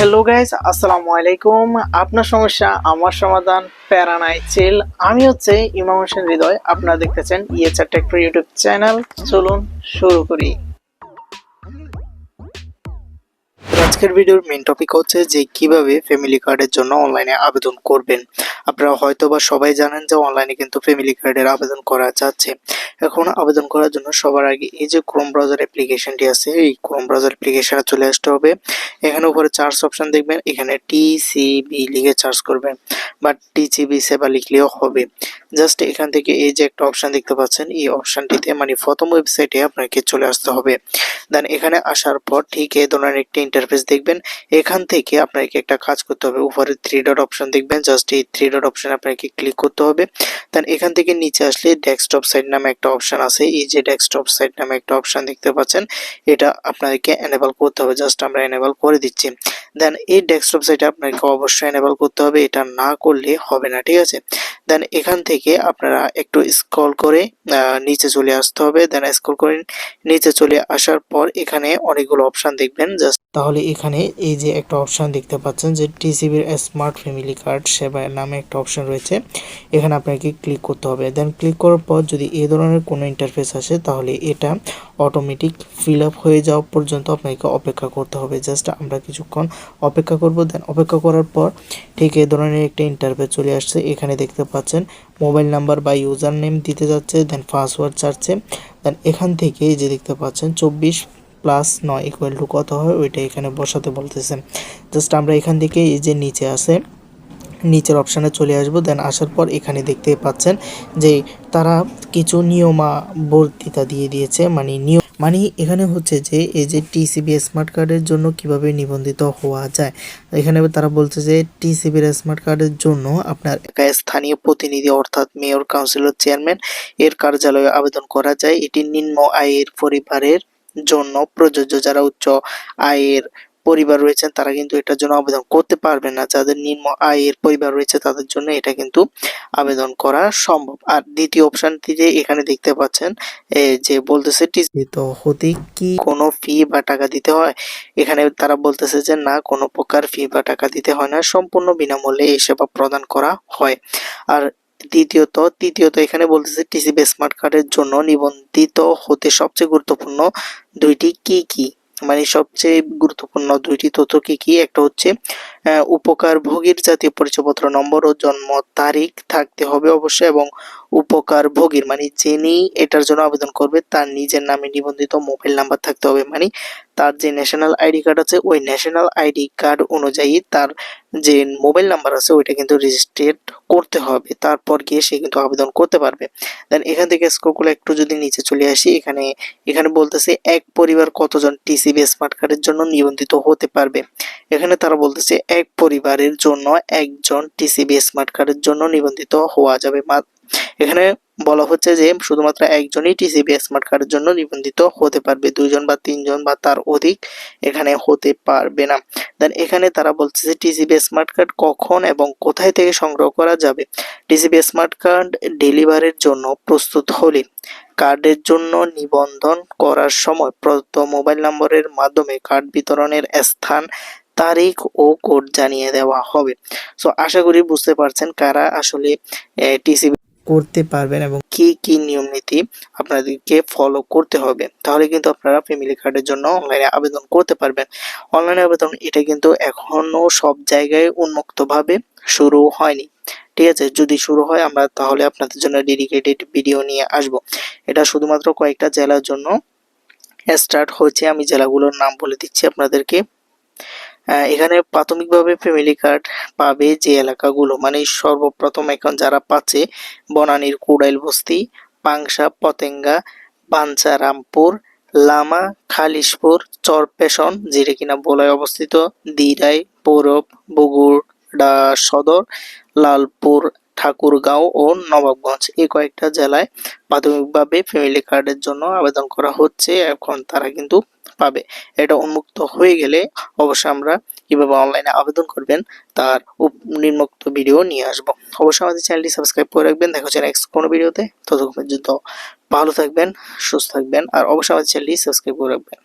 Hello guys, আসসালামু আলাইকুম। আপনার সমস্যা আমার সমাধান, প্যারা নাই চিল। আমি হচ্ছে ইমাম হোসেন হৃদয়। আপনারা দেখতেছেন ইয়েচার টেক ইউটিউব চ্যানেল। চলুন শুরু করি। আজকের ভিডিওর মেইন টপিক হচ্ছে যে কিভাবে ফ্যামিলি কার্ডের জন্য অনলাইনে আবেদন করবেন। আপনারা হয়তোবা সবাই জানেন যে অনলাইনে কিন্তু ফ্যামিলি কার্ডের আবেদন করা যাচ্ছে। এখন আবেদন করার জন্য সবার আগে এই যে ক্রোম ব্রাউজার অ্যাপ্লিকেশনটি আছে, এই ক্রোম ব্রাউজার অ্যাপ্লিকেশনে চলে আসতে হবে। এখানে উপরে সার্চ অপশন দেখবেন, এখানে টিসিবি লিখে সার্চ করবেন বা টিসিবি সেবা লিখলেও হবে। জাস্ট এখান থেকে এই যে একটা অপশন দেখতে পাচ্ছেন, এই অপশনটিতে মানে প্রথম ওয়েবসাইটে আপনাকে চলে আসতে হবে। দেন এখানে আসার পর ঠিক এই ধরনের একটি ইন্টারফেস দেখবেন। এখান থেকে আপনাকে একটা কাজ করতে হবে, উপরে 3 ডট অপশন দেখবেন, জাস্ট এই 3 ডট অপশনে আপনাকে ক্লিক করতে হবে। দেন এখান থেকে নিচে আসলে ডেস্কটপ সাইট নামে একটা অপশন আছে, এই যে ডেস্কটপ সাইট নামে একটা অপশন দেখতে পাচ্ছেন, এটা আপনাকে এনেবল করতে হবে। জাস্ট আমরা এনেবল করে দিচ্ছি। দেন এই ডেস্কটপ সাইটে আপনাকে অবশ্যই এনেবল করতে হবে, এটা না করলে হবে না, ঠিক আছে। দেন এখান থেকে আপনারা একটু স্ক্রল করে নিচে চলে আসতে হবে। দেন স্ক্রল করে নিচে চলে আসার পর এখানে অনেকগুলো অপশন দেখবেন। জাস্ট তাহলে এখানে এই যে একটা অপশন দেখতে পাচ্ছেন যে টিসিবির স্মার্ট ফ্যামিলি কার্ড সেবা নামে একটা অপশন রয়েছে, এখানে আপনাকে ক্লিক করতে হবে। দেন ক্লিক করার পর যদি এই ধরনের কোনো ইন্টারফেস আসে তাহলে এটা অটোমেটিক ফিল আপ হয়ে যাওয়া পর্যন্ত আপনাকে অপেক্ষা করতে হবে। জাস্ট আমরা কিছুক্ষণ অপেক্ষা করব। দেন অপেক্ষা করার পর ঠিক এই ধরনের একটা ইন্টারফেস চলে আসছে। এখানে দেখতে পাচ্ছেন মোবাইল নাম্বার বা ইউজার নেম দিতে যাচ্ছে, দেন পাসওয়ার্ড চাচ্ছে। দেন এখান থেকে এই যে দেখতে পাচ্ছেন 24+9 ইকুয়াল টু কত হয় ওইটা এখানে বসাতে বলতেছেন। জাস্ট আমরা এখান থেকে এই যে নিচে আছে নিচের অপশানে চলে আসব। দেন আসার পর এখানে দেখতে পাচ্ছেন যে তারা কিছু নিয়মাবর্তিতা দিয়ে দিয়েছে, মানে এখানে হচ্ছে যে এই যে টিসিবি স্মার্ট কার্ডের জন্য কিভাবে নিবন্ধিত হওয়া যায়। এখানে তারা বলছে যে টিসিবির স্মার্ট কার্ডের জন্য আপনার স্থানীয় প্রতিনিধি অর্থাৎ মেয়র, কাউন্সিলর, চেয়ারম্যান এর কার্যালয়ে আবেদন করা যায়। এটি নিম্ন আয়ের পরিবারের জন্য প্রযোজ্য। যারা উচ্চ আয়ের পরিবার রয়েছেন তারা কিন্তু এটার জন্য আবেদন করতে পারবে না। যাদের নিম্ন আয়ের পরিবার রয়েছে তাদের জন্য এটা কিন্তু আবেদন করা সম্ভব। আর দ্বিতীয় অপশনটিতে এখানে দেখতে পাচ্ছেন যে বলতেছে টিসিবিত হতে কি কোনো ফি বা টাকা দিতে হয়। এখানে তারা বলতেছে যে না, কোনো প্রকার ফি বা টাকা দিতে হয় না, সম্পূর্ণ বিনামূল্যে এই সেবা প্রদান করা হয়। আর তৃতীয়ত এখানে বলতেছে টিসিবি স্মার্ট কার্ডের জন্য নিবন্ধিত হতে সবচেয়ে গুরুত্বপূর্ণ দুইটি কি, মানে সবচেয়ে গুরুত্বপূর্ণ দুইটি তথ্য কি, একটা হচ্ছে উপকারভোগীর জাতীয় পরিচয়পত্র নম্বর ও জন্ম তারিখ থাকতে হবে অবশ্যই, এবং উপকারভোগীর মানে যিনি এটার জন্য আবেদন করবে তার নিজের নামে নিবন্ধিত মোবাইল নাম্বার থাকতে হবে। মানে তার যে ন্যাশনাল আইডি কার্ড আছে ওই ন্যাশনাল আইডি কার্ড অনুযায়ী তার যে মোবাইল নাম্বার আছে ওইটা কিন্তু রেজিস্ট্রেট করতে হবে, তারপর গিয়ে সে কিন্তু আবেদন করতে পারবে। দেন এখান থেকে স্ক্রল করে একটু যদি নিচে চলে আসি, এখানে বলতেছে এক পরিবার কতজন টিসিবি স্মার্ট কার্ডের জন্য নিবন্ধিত হতে পারবে। এখানে তারা বলতেছে এক পরিবারের জন্য একজন টিসিবি স্মার্ট কার্ডের জন্য নিবন্ধিত হওয়া যাবে। এখানে বলা হচ্ছে যে শুধুমাত্র একজনই টিসিবি স্মার্ট কার্ডের জন্য নিবন্ধিত হতে পারবে, 2জন বা 3জন বা তার অধিক এখানে হতে পারবে না। দেন এখানে তারা বলতেছে টিসিবি স্মার্ট কার্ড কখন এবং কোথায় থেকে সংগ্রহ করা যাবে। টিসিবি স্মার্ট কার্ড ডেলিভারির জন্য প্রস্তুত হলে কার্ডের জন্য নিবন্ধন করার সময় প্রদত্ত মোবাইল নম্বরের মাধ্যমে কার্ড বিতরণের স্থান, তারিখ ও কোড জানিয়ে দেওয়া হবে। সো আশা করি বুঝতে পারছেন কারা আসলে টিসিবি করতে পারবেন এবং কি নিয়ম নীতি আপনাদেরকে ফলো করতে হবে, তাহলে কিন্তু আপনারা ফ্যামিলি কার্ডের জন্য অনলাইনে আবেদন করতে পারবেন। অনলাইনে আবেদন এটা কিন্তু এখনো সব জায়গায় উন্মুক্তভাবে শুরু হয়নি, ঠিক আছে। যদি শুরু হয় আমরা তাহলে আপনাদের জন্য ডেডিকেটেড ভিডিও নিয়ে আসব। এটা শুধুমাত্র কয়েকটা জেলার জন্য স্টার্ট হয়েছে। আমি জেলাগুলোর নাম বলে দিচ্ছি আপনাদেরকে। এখানে প্রাথমিকভাবে ফ্যামিলি কার্ড পাবে যে এলাকাগুলো, মানে সর্বপ্রথম এখন যারা পাচ্ছে বনানীর কুড়াইল বস্তি, পাংশা, পতেঙ্গা, বাঞ্ছারামপুর, লামা, খালিশপুর, চরপেশন যেটা কিনা বলায় অবস্থিত, দিরাই, পৌরব, বগুড়া সদর, লালপুর, ঠাকুরগাঁও ও নবাবগঞ্জ, এই কয়েকটা জেলায় প্রাথমিকভাবে ফ্যামিলি কার্ডের জন্য আবেদন করা হচ্ছে। এখন তারা কিন্তু পাবে। এটা উন্মুক্ত হয়ে গেলে অবশ্যই আমরা কিভাবে অনলাইনে আবেদন করবেন তার নিম্নোক্ত ভিডিও নিয়ে আসবো। অবশ্যই আমাদের চ্যানেলটি সাবস্ক্রাইব করে রাখবেন। দেখা হচ্ছে নেক্সট কোনো ভিডিওতে। ততক্ষণ পর্যন্ত ভালো থাকবেন, সুস্থ থাকবেন, আর অবশ্যই আমাদের চ্যানেলটি সাবস্ক্রাইব করে রাখবেন।